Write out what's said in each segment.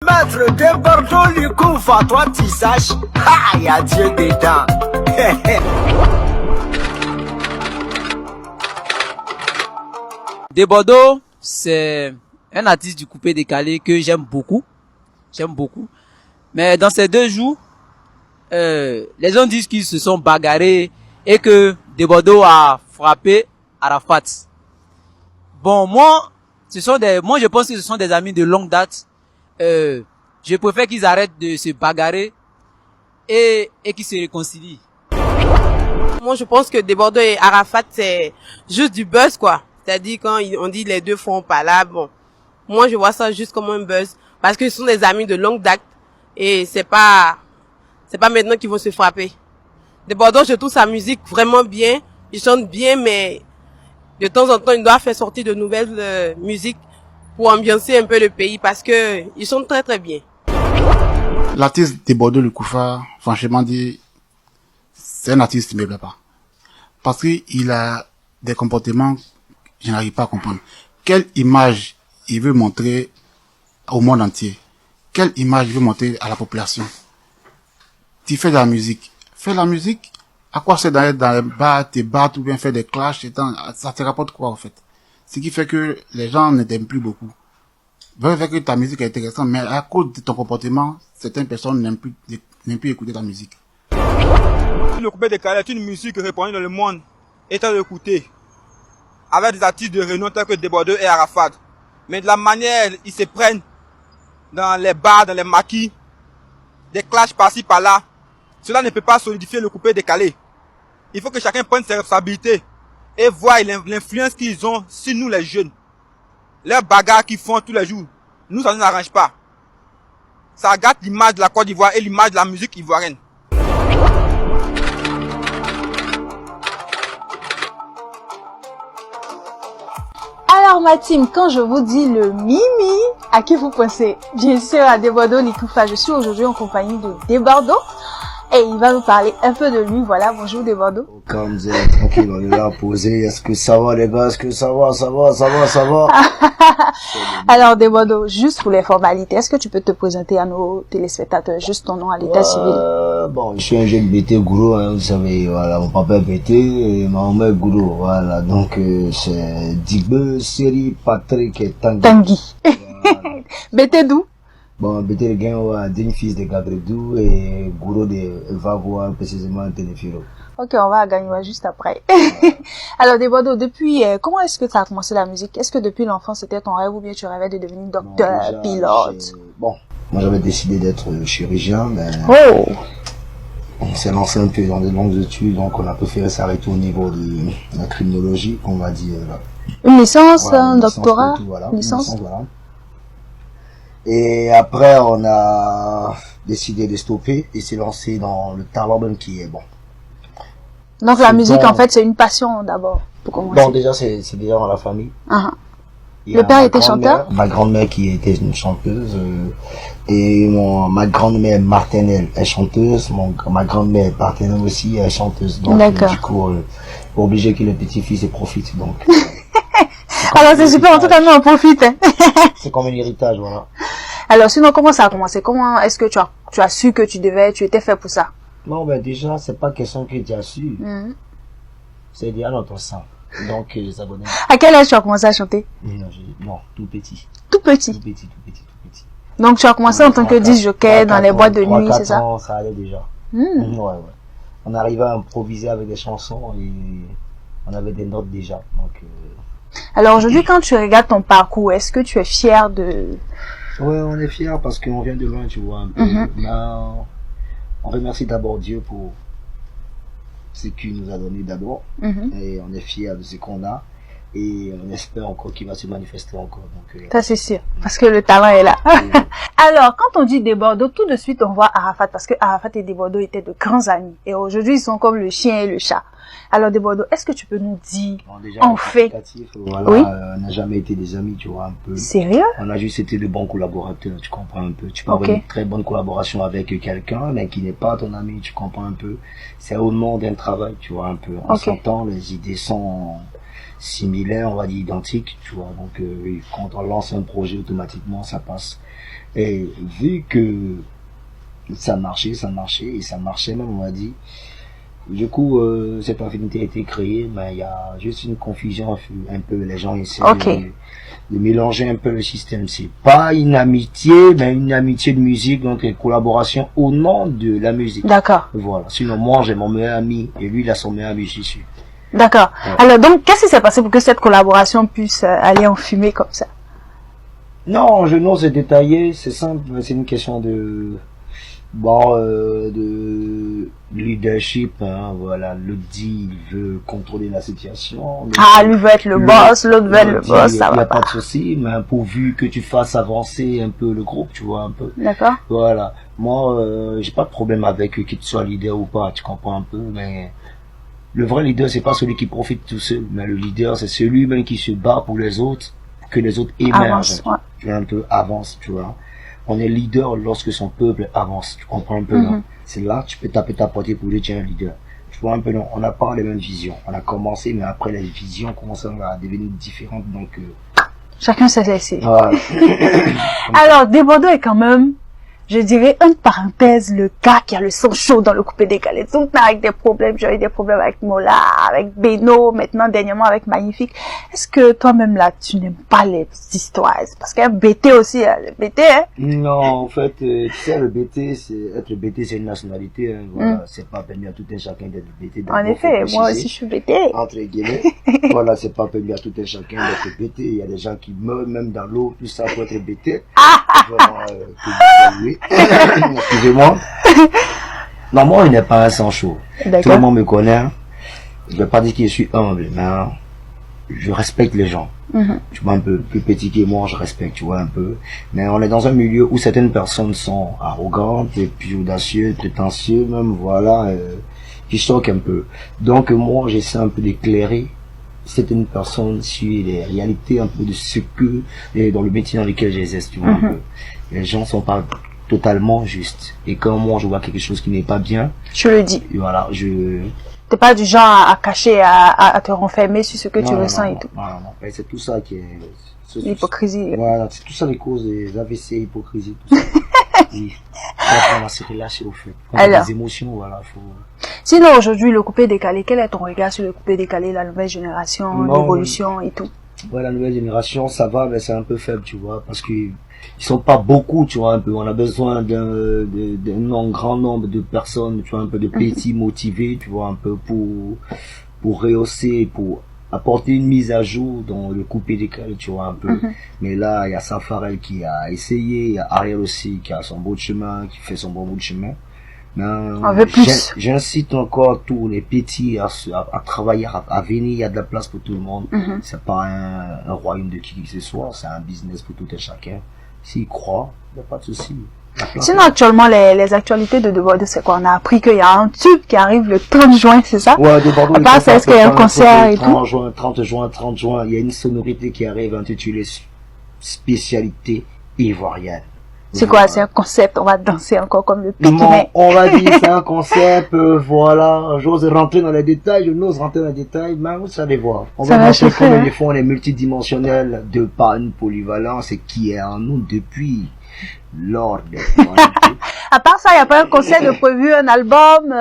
Maître de Bordeaux lui couvre, toi tu saches, ah, y a Dieu dedans. De Bordeaux, c'est un artiste du coupé décalé que j'aime beaucoup. J'aime beaucoup. Mais dans ces 2 jours, les gens disent qu'ils se sont bagarrés et que De Bordeaux a frappé Arafat. Bon, moi, je pense que ce sont des amis de longue date. Je préfère qu'ils arrêtent de se bagarrer et qu'ils se réconcilient. Moi, je pense que De Bordeaux et Arafat, c'est juste du buzz, quoi. C'est-à-dire, quand on dit les deux font pas là, bon. Moi, je vois ça juste comme un buzz. Parce que ce sont des amis de longue date. Et c'est pas maintenant qu'ils vont se frapper. De Bordeaux, je trouve sa musique vraiment bien. Il chante bien, mais de temps en temps, il doit faire sortir de nouvelles musiques pour ambiancer un peu le pays parce que ils chantent très très bien. L'artiste De Bordeaux le Koufa, franchement dit, c'est un artiste qui me plaît pas. Parce qu'il a des comportements que je n'arrive pas à comprendre. Quelle image il veut montrer au monde entier? Quelle image il veut montrer à la population? Tu fais de la musique. Fais de la musique. À quoi c'est d'aller dans les bars, te battre ou bien faire des clashs, ça te rapporte quoi, en fait? Ce qui fait que les gens ne t'aiment plus beaucoup. Veut faire que ta musique est intéressante, mais à cause de ton comportement, certaines personnes n'aiment plus écouter ta musique. Le coupé décalé est une musique répandue dans le monde, étant écoutée, avec des artistes de renom tels que De Bordeaux et Arafat. Mais de la manière, ils se prennent dans les bars, dans les maquis, des clashs par-ci par-là, cela ne peut pas solidifier le coupé décalé. Il faut que chacun prenne ses responsabilités et voie l'influence qu'ils ont sur nous les jeunes. Leurs bagarres qu'ils font tous les jours, nous ça ne nous arrange pas. Ça gâte l'image de la Côte d'Ivoire et l'image de la musique ivoirienne. Alors ma team, quand je vous dis le Mimi, à qui vous pensez? Bien sûr à De Bordeaux Likoufa. Je suis aujourd'hui en compagnie de De Bordeaux et il va nous parler un peu de lui. Voilà, bonjour De Bordeaux. Comme vous êtes tranquille, on est là posé. Est-ce que ça va les gars? Est-ce que ça va? Alors De Bordeaux, juste pour les formalités, est-ce que tu peux te présenter à nos téléspectateurs, juste ton nom à l'état civil? Bon, je suis un jeune BT Gourou, hein, vous savez, voilà, mon papa est BT et ma maman est Gourou, voilà, donc c'est Digbe, Seri, Patrick et Tanguy. Tanguy. Voilà. BT d'où? Bon, BT le gain, ouais, d'un fils de Gabredou et Gourou de Vavois, précisément de Téléfilo. Ok, on va à Gagnoua juste après. Alors, De Bordeaux, depuis, comment est-ce que tu as commencé la musique? Est-ce que depuis l'enfance, c'était ton rêve ou bien tu rêvais de devenir docteur, non, déjà, pilote? Bon, moi j'avais décidé d'être chirurgien, mais on s'est lancé un peu dans de longues études, donc on a préféré s'arrêter au niveau de la criminologie, on va dire. Une licence, voilà, un doctorat, voilà, une licence. Voilà. Et après, on a décidé de stopper et s'est lancé dans le talent qui est bon. Donc la musique, en fait, c'est une passion d'abord, pour commencer. Bon, déjà, c'est déjà dans la famille. Le père était chanteur? Ma grand-mère qui était une chanteuse, et ma grand-mère maternelle est chanteuse, ma grand-mère paternelle aussi est chanteuse. Donc, du coup, obligé que le petit-fils profite, donc. Alors c'est super, en tout cas, nous on profite. C'est comme un héritage, voilà. Alors sinon, comment ça a commencé? Comment est-ce que tu as su que tu étais fait pour ça? Non, ben déjà, c'est pas question que tu as su. C'est déjà dans ton sang. Donc, les abonnés. À quel âge tu as commencé à chanter? Non, tout petit. Tout petit? Tout petit. Donc tu as commencé en tant que disc-jockey dans les boîtes de nuit, c'est ça? Non, ça allait déjà. Ouais. On arrivait à improviser avec des chansons et on avait des notes déjà. Donc, alors aujourd'hui, quand tu regardes ton parcours, est-ce que tu es fier de... Ouais, on est fier parce qu'on vient de loin, tu vois, un peu. On remercie d'abord Dieu pour ce qu'il nous a donné d'abord. Et on est fier de ce qu'on a. Et on espère encore qu'il va se manifester encore. Donc, ça c'est sûr, parce que le talent est là. Alors, quand on dit De Bordeaux, tout de suite on voit Arafat, parce que Arafat et De Bordeaux étaient de grands amis. Et aujourd'hui, ils sont comme le chien et le chat. Alors, De Bordeaux, est-ce que tu peux nous dire, déjà, en fait... Voilà, oui? On n'a jamais été des amis, tu vois, un peu. Sérieux? On a juste été de bons collaborateurs, tu comprends un peu. Tu peux avoir une très bonne collaboration avec quelqu'un, mais qui n'est pas ton ami, tu comprends un peu. C'est au nom d'un travail, tu vois, un peu. On s'entend, les idées sont similaires, on va dire identiques, tu vois. Donc quand on lance un projet, automatiquement ça passe. Et vu que ça marchait et ça marchait même, on va dire. Du coup, cette affinité a été créée, mais il y a juste une confusion un peu. Les gens essaient de mélanger un peu le système. C'est pas une amitié, mais une amitié de musique, donc une collaboration au nom de la musique. D'accord. Voilà. Sinon, moi, j'ai mon meilleur ami, et lui, il a son meilleur ami, je suis. D'accord. Ouais. Alors, donc, qu'est-ce qui s'est passé pour que cette collaboration puisse aller en fumée comme ça? Non, je n'ose détailler, c'est simple, c'est une question de de leadership, hein, voilà. L'autre dit, il veut contrôler la situation. Lui veut être le boss, l'autre veut être le boss, ça va pas. Il n'y a pas de souci, mais pourvu que tu fasses avancer un peu le groupe, tu vois, un peu. D'accord. Voilà. Moi, j'ai pas de problème avec qu'il soit leader ou pas, tu comprends un peu, mais le vrai leader, c'est pas celui qui profite tout seul, mais le leader, c'est celui même qui se bat pour les autres, pour que les autres émergent. Ouais. Tu vois, un peu, avance, tu vois. On est leader lorsque son peuple avance. Tu comprends un peu, non? C'est là, tu peux taper ta portée pour dire, tiens, un leader. Tu vois un peu, non? On n'a pas les mêmes visions. On a commencé, mais après, les visions commencent à devenir différentes, donc, chacun ses essais. Voilà. Alors, Desbordeaux est quand même, je dirais, une parenthèse, le gars qui a le son chaud dans le coupé décalé. Tout le temps avec des problèmes. J'ai eu des problèmes avec Mola, avec Beno, maintenant, dernièrement avec Magnifique. Est-ce que toi-même là, tu n'aimes pas les histoires? Parce qu'il y a BT aussi, hein, le BT, hein? Non, en fait, tu sais, le BT, être BT, c'est une nationalité, hein, voilà. C'est pas permis à tout un chacun d'être BT. En effet, moi aussi, je suis BT. Entre guillemets. Voilà, c'est pas permis à tout un chacun d'être BT. Il y a des gens qui meurent même dans l'eau, tout ça pour être BT. Vraiment, excusez-moi. Non, moi, il n'est pas un sang chaud. Tout le monde me connaît. Je vais pas dire que je suis humble, mais je respecte les gens. Tu vois, un peu plus petit que moi, je respecte, tu vois, un peu. Mais on est dans un milieu où certaines personnes sont arrogantes et puis audacieuses, prétentieuses, même, voilà, qui choquent un peu. Donc, moi, j'essaie un peu d'éclairer certaines personnes sur les réalités un peu de ce que, dans le métier dans lequel j'exerce, tu vois, un peu. Les gens sont pas totalement justes. Et quand moi, je vois quelque chose qui n'est pas bien, je le dis. Voilà, T'es pas du genre à cacher, à te renfermer sur ce que tu ressens et tout. Non. C'est tout ça qui est... L'hypocrisie. Voilà, c'est tout ça les causes des AVC, hypocrisie, tout ça. Oui. On va se relâcher au fait. Alors, des émotions, voilà, faut... Sinon, aujourd'hui, le coupé décalé, quel est ton regard sur le coupé décalé, la nouvelle génération, l'évolution et tout? Ouais, la nouvelle génération, ça va, mais c'est un peu faible, tu vois, parce que ils sont pas beaucoup, tu vois, un peu. On a besoin d'un grand nombre de personnes, tu vois, un peu de petits motivés, tu vois, un peu pour rehausser, pour apporter une mise à jour dans le coupé décalé, tu vois, un peu. Mais là, il y a Safarel qui a essayé, il y a Ariel aussi qui a son bout de chemin, qui fait son bon bout de chemin. On veut plus. J'incite encore tous les petits à travailler, à venir, il y a de la place pour tout le monde. C'est pas un royaume de qui que ce soit, c'est un business pour tout et chacun. S'ils croient, il n'y a pas de souci. Sinon, actuellement, les actualités de Desbordeaux, c'est quoi? On a appris qu'il y a un tube qui arrive le 30 juin, c'est ça? Ouais, Desbordeaux. À part ça, est-ce qu'il y a un concert et tout? 30 juin, il y a une sonorité qui arrive intitulée Spécialité ivoirienne. C'est quoi? C'est un concept, on va danser encore comme le Pékinais. Non, on va dire c'est un concept, voilà. J'ose rentrer dans les détails, je n'ose rentrer dans les détails, mais vous allez voir. On va montrer comment les fonds, on est multidimensionnel de par une polyvalence et qui est en nous depuis lors des À part ça, il n'y a pas un concert de prévu, un album,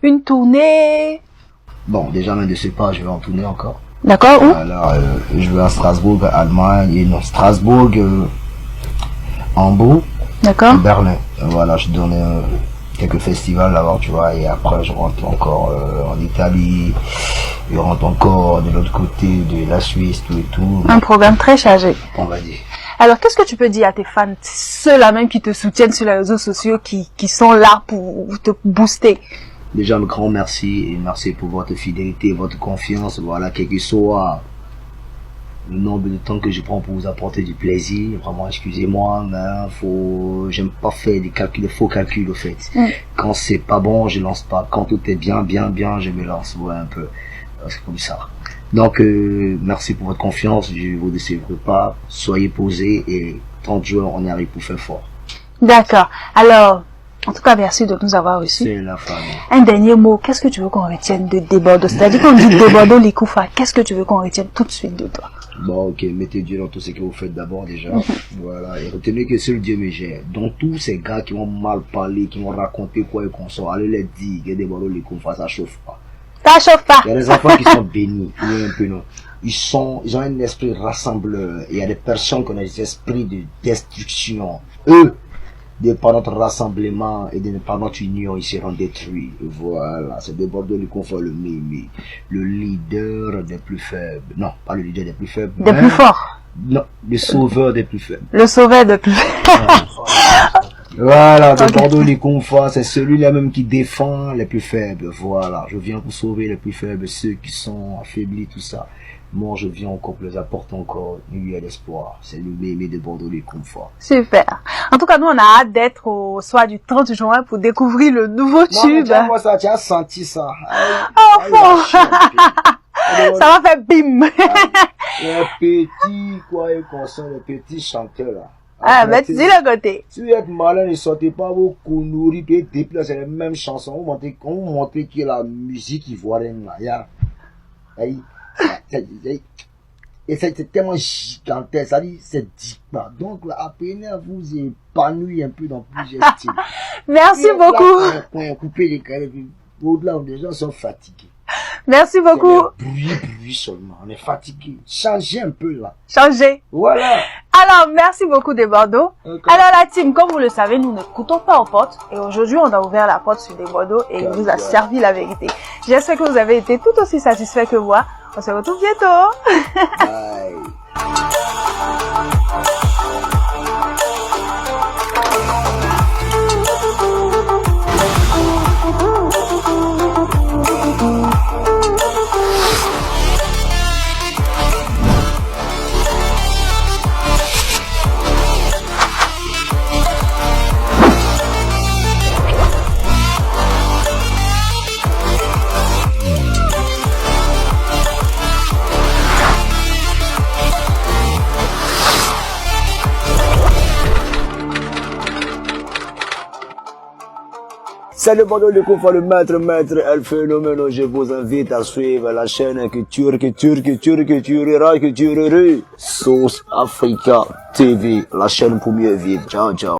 une tournée? Bon, déjà, même de ce pas, je vais en tourner encore. D'accord, où? Alors, je vais à Strasbourg, Allemagne, et non, Strasbourg, Hambourg, Berlin. Voilà, je donne quelques festivals là-bas, tu vois, et après je rentre encore en Italie, je rentre encore de l'autre côté de la Suisse, tout et tout. Un programme très chargé. On va dire. Alors, qu'est-ce que tu peux dire à tes fans, ceux-là même qui te soutiennent sur les réseaux sociaux, qui sont là pour te booster? Déjà, un grand merci, et merci pour votre fidélité, votre confiance, voilà, quel que soit le nombre de temps que je prends pour vous apporter du plaisir. Vraiment, excusez-moi, mais j'aime pas faire des calculs, des faux calculs, au fait. Quand c'est pas bon, je lance pas. Quand tout est bien, je me lance, ouais, un peu. C'est comme ça. Donc, merci pour votre confiance, je vous décevrai pas. Soyez posés et 30 jours, on arrive pour faire fort. D'accord. Alors, En tout cas, merci de nous avoir reçus. C'est la famille. Un dernier mot, qu'est-ce que tu veux qu'on retienne de Desbordeaux? C'est-à-dire qu'on dit Desbordeaux Likoufa, qu'est-ce que tu veux qu'on retienne tout de suite de toi? Bon, ok, mettez Dieu dans tout ce que vous faites d'abord déjà. Voilà, et retenez que seul Dieu me gère. Donc tous ces gars qui ont mal parlé, qui m'ont raconté quoi et qu'on sort, allez les dire que Desbordeaux Likoufa, ça chauffe pas. Ça chauffe pas. Il y a des enfants qui sont bénis, un peu non. Ils ont un esprit rassembleur. Et il y a des personnes qui ont des esprits de destruction. Eux, par notre rassemblement et par notre union, ils seront détruits. Voilà, c'est Desbordeaux Likoufa, le Mimi, le leader des plus faibles. Non, pas le leader des plus faibles. Des plus forts. Non, le sauveur des plus faibles. Le sauveur des plus faibles. Voilà, Desbordeaux Likoufa, c'est celui-là même qui défend les plus faibles. Voilà, je viens pour sauver les plus faibles, ceux qui sont affaiblis, tout ça. Moi, je viens encore pour les apporter encore une lueur d'espoir. C'est le Mimi de Desbordeaux Likoufa. Super. En tout cas, nous, on a hâte d'être au soir du 30 juin pour découvrir le nouveau tube. Moi, ça, tu as senti ça. Ça va faire bim. Les petits, quoi, ils consomment, les petits chanteurs, là. Ah, mais tu dis le côté. Si vous êtes malin, ne sortez pas vos conneries, puis déplacez c'est les mêmes chansons. On vous montre qu'il y a la musique ivoirienne, là. Et c'est tellement gigantesque, ça dit, c'est dit pas. Donc, là, apprenez à vous épanouir un peu dans plusieurs styles. Merci beaucoup. Couper les carrés, au-delà, les gens sont fatigués. Merci beaucoup. Bruit seulement. On est fatigué. Changez un peu là. Changez. Voilà. Alors, merci beaucoup Desbordeaux. Okay. Alors la team, comme vous le savez, nous ne coûtons pas aux portes. Et aujourd'hui, on a ouvert la porte sur Desbordeaux et il vous a servi la vérité. J'espère que vous avez été tout aussi satisfait que moi. On se retrouve bientôt. Bye. C'est le Desbordeaux Likoufa, le maître, El Phénomène. Je vous invite à suivre la chaîne Culture, Sauce Africa TV, la chaîne pour mieux vivre. Ciao, ciao.